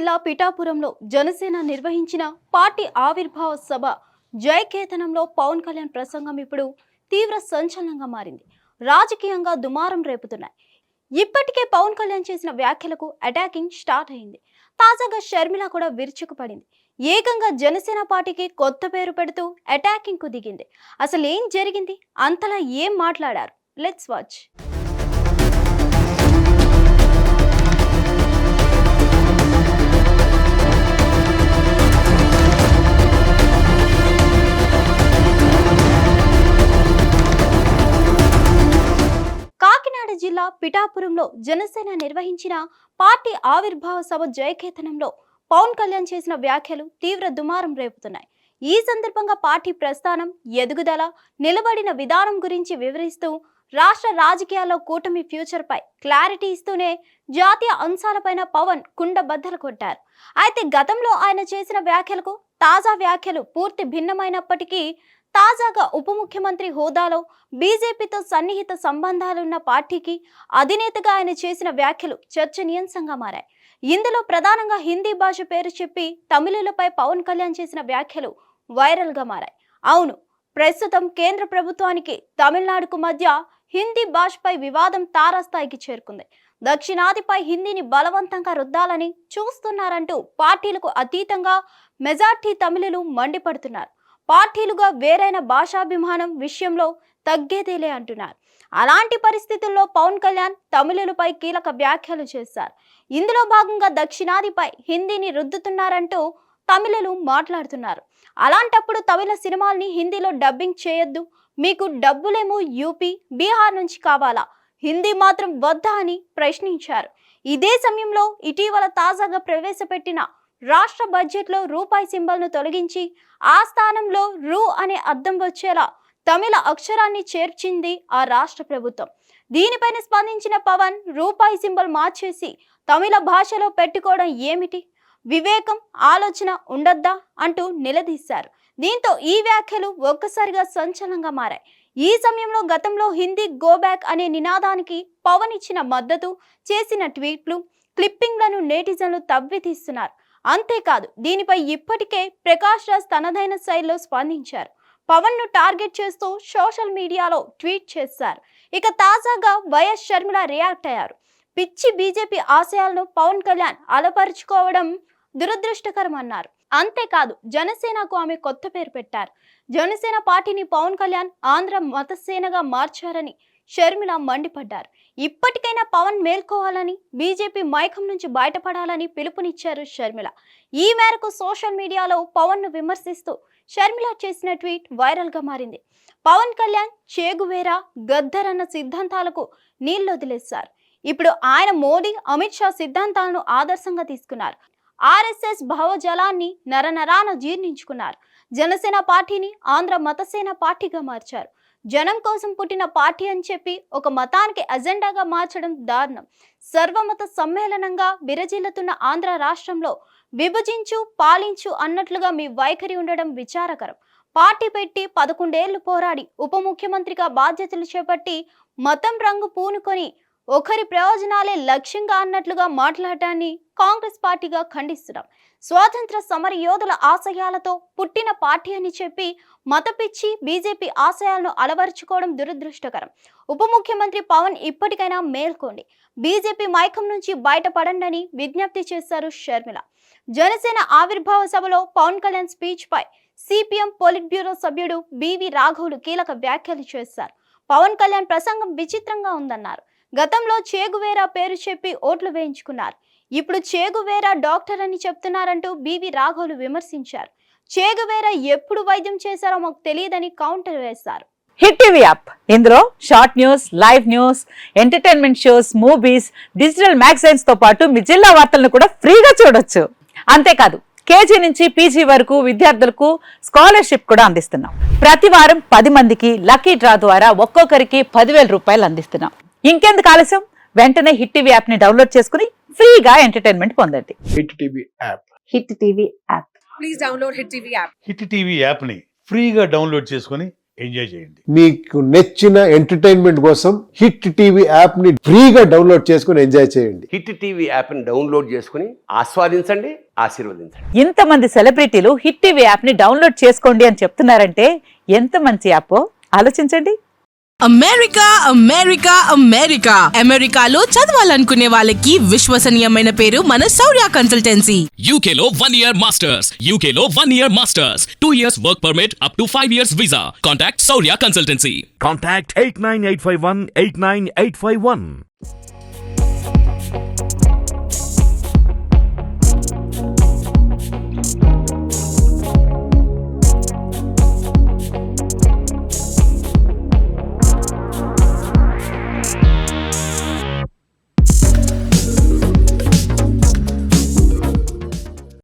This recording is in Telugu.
జిల్లా పిఠాపురంలో జనసేన నిర్వహించిన పార్టీ ఆవిర్భావ సభ జయకేతనంలో పవన్ కళ్యాణ్ ప్రసంగం ఇప్పుడు తీవ్ర సంచలనంగా మారింది. రాజకీయంగా దుమారం రేపుతున్నాయి. ఇప్పటికే పవన్ కళ్యాణ్ చేసిన వ్యాఖ్యలకు అటాకింగ్ స్టార్ట్ అయింది. తాజాగా షర్మిల కూడా విరుచుకుపడింది. ఏకంగా జనసేన పార్టీకి కొత్త పేరు పెడుతూ అటాకింగ్ కు దిగింది. అసలు ఏం జరిగింది, అంతలా ఏం మాట్లాడారు? Let's watch. కాకినాడ జిల్లా పిఠాపురంలో జనసేన నిర్వహించిన పార్టీ ఆవిర్భావ సభ జయకేతనంలో పవన్ కళ్యాణ్ చేసిన వ్యాఖ్యలు తీవ్ర దుమారం రేపుతున్నాయి. ఈ సందర్భంగా పార్టీ ప్రస్థానం, ఎదుగుదల, నిలబడిన విధానం గురించి వివరిస్తూ రాష్ట్ర రాజకీయాల్లో కూటమి ఫ్యూచర్ పై క్లారిటీ ఇస్తూనే జాతీయ అంశాలపైన పవన్ కుండబద్దలు కొట్టారు. అయితే గతంలో ఆయన చేసిన వ్యాఖ్యలకు తాజా వ్యాఖ్యలు పూర్తి భిన్నమైనప్పటికీ తాజాగా ఉప ముఖ్యమంత్రి హోదాలో బీజేపీతో సన్నిహిత సంబంధాలున్న పార్టీకి అధినేతగా ఆయన చేసిన వ్యాఖ్యలు చర్చనీయాంశంగా మారాయి. ఇందులో ప్రధానంగా హిందీ భాష పేరు చెప్పి తమిళులపై పవన్ కళ్యాణ్ చేసిన వ్యాఖ్యలు వైరల్ గా మారాయి. అవును, ప్రస్తుతం కేంద్ర ప్రభుత్వానికి తమిళనాడుకు మధ్య హిందీ భాషపై వివాదం తారాస్థాయికి చేరుకుంది. దక్షిణాదిపై హిందీని బలవంతంగా రుద్దాలని చూస్తున్నారంటూ పార్టీలకు అతీతంగా మెజార్టీ తమిళులు మండిపడుతున్నారు. పార్టీలుగా వేరైన భాషాభిమానం విషయంలో తగ్గేదేలే అంటున్నారు. అలాంటి పరిస్థితుల్లో పవన్ కళ్యాణ్ తమిళులపై కీలక వ్యాఖ్యలు చేశారు. ఇందులో భాగంగా దక్షిణాదిపై హిందీని రుద్దుతున్నారంటూ తమిళులు మాట్లాడుతున్నారు. అలాంటప్పుడు తమిళ సినిమాల్ని హిందీలో డబ్బింగ్ చేయొద్దు, మీకు డబ్బులేమో యూపీ, బీహార్ నుంచి కావాలా, హిందీ మాత్రం వద్దా అని ప్రశ్నించారు. ఇదే సమయంలో ఇటీవల తాజాగా ప్రవేశపెట్టిన రాష్ట్ర బడ్జెట్లో రూపాయి సింబల్ ను తొలగించి ఆ స్థానంలో రూ అనే అర్థం వచ్చేలా తమిళ అక్షరాన్ని చేర్చింది ఆ రాష్ట్ర ప్రభుత్వం. దీనిపైన స్పందించిన పవన్ రూపాయి సింబల్ మార్చేసి తమిళ భాషలో పెట్టుకోవడం ఏమిటి, వివేకం, ఆలోచన ఉండద్దా అంటూ నిలదీశారు. దీంతో ఈ వ్యాఖ్యలు ఒక్కసారిగా సంచలనంగా మారాయి. ఈ సమయంలో గతంలో హిందీ గోబ్యాక్ అనే నినాదానికి పవన్ ఇచ్చిన మద్దతు, చేసిన ట్వీట్లు, క్లిప్పింగ్లను నెటిజన్లు తవ్వితీస్తున్నారు. అంతేకాదు, దీనిపై ఇప్పటికే ప్రకాష్ రాజ్ తనదైన శైలిలో స్పందించారు. పవన్ ను టార్గెట్ చేస్తూ సోషల్ మీడియాలో ట్వీట్ చేశారు. ఇక తాజాగా వైఎస్ షర్మిల రియాక్ట్ అయ్యారు. పిచ్చి బీజేపీ ఆశయాలను పవన్ కళ్యాణ్ అలపరుచుకోవడం దురదృష్టకరం అన్నారు. అంతేకాదు, జనసేనకు ఆమె కొత్త పేరు పెట్టారు. జనసేన పార్టీని పవన్ కళ్యాణ్ ఆంధ్ర మతసేనగా మార్చారని షర్మిల మండిపడ్డారు. ఇప్పటికైనా పవన్ మేల్కోవాలని, బీజేపీ మైకం నుంచి బయటపడాలని పిలుపునిచ్చారు షర్మిల. ఈ మేరకు సోషల్ మీడియాలో పవన్ ను విమర్శిస్తూ షర్మిల చేసిన ట్వీట్ వైరల్ గా మారింది. పవన్ కళ్యాణ్ చేగువేరా, గద్దర్ అన్న సిద్ధాంతాలకు నీళ్లొదిలేశారు. ఇప్పుడు ఆయన మోడీ, అమిత్ షా సిద్ధాంతాలను ఆదర్శంగా తీసుకున్నారు. ఆర్ఎస్ఎస్ భావజాలాన్ని నరనరాన జీర్ణించుకున్నారు. జనసేన పార్టీని ఆంధ్ర మతసేన పార్టీగా మార్చారు. జనం కోసం పుట్టిన పార్టీ అని చెప్పి ఒక మతానికి అజెండాగా మార్చడం దారుణం. సర్వమత సమ్మేళనంగా విరజిల్లుతున్న ఆంధ్ర రాష్ట్రంలో విభజించు, పాలించు అన్నట్లుగా మీ వైఖరి ఉండడం విచారకరం. పార్టీ పెట్టి 11 ఏళ్లు పోరాడి ఉప ముఖ్యమంత్రిగా బాధ్యతలు చేపట్టి మతం రంగు పూనుకొని ఒకరి ప్రయోజనాలే లక్ష్యంగా అన్నట్లుగా మాట్లాడటాన్ని కాంగ్రెస్ పార్టీగా ఖండిస్తున్నాం. స్వాతంత్ర సమర యోధుల ఆశయాలతో పుట్టిన పార్టీ అని చెప్పి మతపిచ్చి బీజేపీ ఆశయాలను అలవరుచుకోవడం దురదృష్టకరం. ఉప ముఖ్యమంత్రి పవన్ ఇప్పటికైనా మేల్కోండి, బీజేపీ మైకం నుంచి బయటపడండి విజ్ఞప్తి చేశారు షర్మిల. జనసేన ఆవిర్భావ సభలో పవన్ కళ్యాణ్ స్పీచ్ పై సిపిఎం పొలిట్ బ్యూరో సభ్యుడు బివి రాఘవులు కీలక వ్యాఖ్యలు చేశారు. పవన్ కళ్యాణ్ ప్రసంగం విచిత్రంగా ఉందన్నారు. గతంలో చేగువేరా పేరు చెప్పి ఓట్లు వేయించుకున్నారు. ఇప్పుడు చేగువేరా డాక్టర్ అని చెప్తున్నారంటూ బివి రాఘవులు విమర్శించారు. చేగువేరా ఎప్పుడు వైద్యం చేశారో మాకు తెలియదని కౌంటర్ వేశారు. హిట్ టీవీ యాప్, ఇందులో short news, live news, entertainment shows, movies, digital magazines తో పాటు మీ జిల్లా వార్తలను కూడా ఫ్రీగా చూడొచ్చు. అంతేకాదు, కేజీ నుంచి పీజీ వరకు విద్యార్థులకు స్కాలర్షిప్ కూడా అందిస్తున్నాం. ప్రతి వారం 10 మందికి లక్కీ డ్రా ద్వారా ఒక్కొక్కరికి 10,000 రూపాయలు అందిస్తున్నాం. ఇంకెందుకు ఆలస్యం, వెంటనే హిట్ టీవీ యాప్ ని డౌన్లోడ్ చేసుకుని ఫ్రీగా ఎంటర్టైన్మెంట్ పొందండి. Hit TV app. Hit TV app. Please download hit TV app. Hit TV app ని ఫ్రీగా డౌన్లోడ్ చేసుకుని ఎంజాయ్ చేయండి. మీకు నచ్చిన ఎంటర్టైన్మెంట్ కోసం హిట్ టీవీ యాప్ ని ఫ్రీగా డౌన్లోడ్ చేసుకుని ఎంజాయ్ చేయండి. హిట్ టీవీ యాప్ని డౌన్లోడ్ చేసుకుని ఆస్వాదించండి, ఆశీర్వదించండి. ఇంతమంది సెలబ్రిటీలు హిట్ టీవీ యాప్ ని డౌన్లోడ్ చేసుకోండి అని చెప్తున్నారంటే ఎంత మంచి యాప్ ఆలోచించండి. అమెరికా అమెరికా అమెరికా అమెరికాలో చదవాలనుకునే వాళ్ళకి విశ్వసనీయమైన పేరు మన శౌర్య కన్సల్టెన్సీ. UK లో 1 year masters. UK లో 1 year masters. 2 years work permit up to 5 years visa. Contact Saurya Consultancy. Contact 89851 89851.